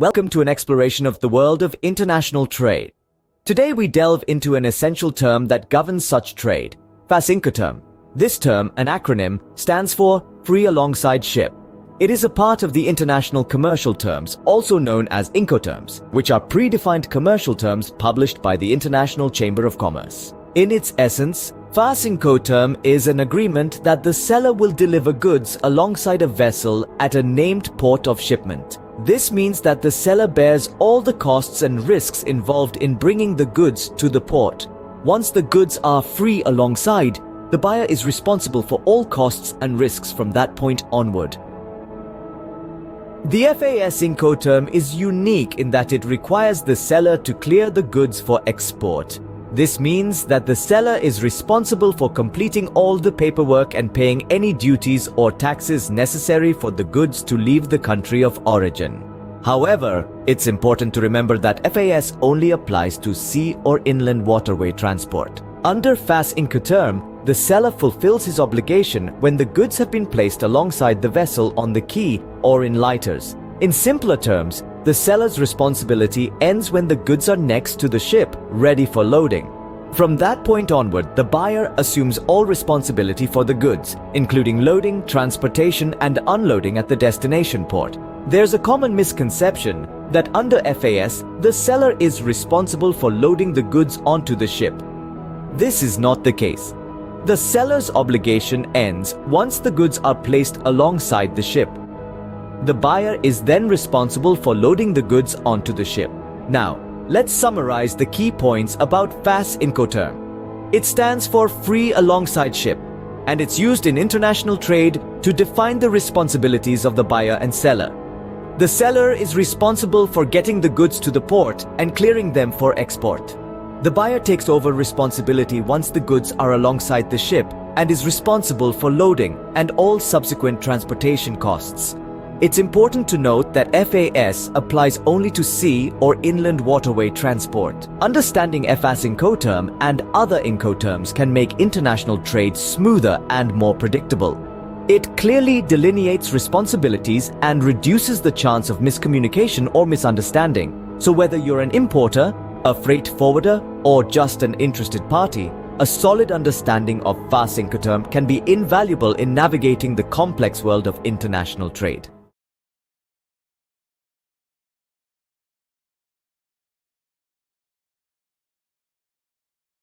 Welcome to an exploration of the world of international trade. Today we delve into an essential term that governs such trade, Fas Incoterm. This term, an acronym, stands for Free Alongside Ship. It is a part of the international commercial terms, also known as Incoterms, which are predefined commercial terms published by the International Chamber of Commerce. In its essence, Fas Incoterm is an agreement that the seller will deliver goods alongside a vessel at a named port of shipment. This means that the seller bears all the costs and risks involved in bringing the goods to the port. Once the goods are free alongside, the buyer is responsible for all costs and risks from that point onward. The Fas Incoterm is unique in that it requires the seller to clear the goods for export. This means that the seller is responsible for completing all the paperwork and paying any duties or taxes necessary for the goods to leave the country of origin. However, it's important to remember that FAS only applies to sea or inland waterway transport. Under Fas Incoterm, the seller fulfills his obligation when the goods have been placed alongside the vessel on the quay or in lighters. In simpler terms, the seller's responsibility ends when the goods are next to the ship, ready for loading. From that point onward, the buyer assumes all responsibility for the goods, including loading, transportation, and unloading at the destination port. There's a common misconception that under FAS, the seller is responsible for loading the goods onto the ship. This is not the case. The seller's obligation ends once the goods are placed alongside the ship. The buyer is then responsible for loading the goods onto the ship. Now, let's summarize the key points about Fas Incoterm. It stands for Free Alongside Ship, and it's used in international trade to define the responsibilities of the buyer and seller. The seller is responsible for getting the goods to the port and clearing them for export. The buyer takes over responsibility once the goods are alongside the ship and is responsible for loading and all subsequent transportation costs. It's important to note that FAS applies only to sea or inland waterway transport. Understanding Fas Incoterm and other Incoterms can make international trade smoother and more predictable. It clearly delineates responsibilities and reduces the chance of miscommunication or misunderstanding. So whether you're an importer, a freight forwarder, or just an interested party, a solid understanding of Fas Incoterm can be invaluable in navigating the complex world of international trade.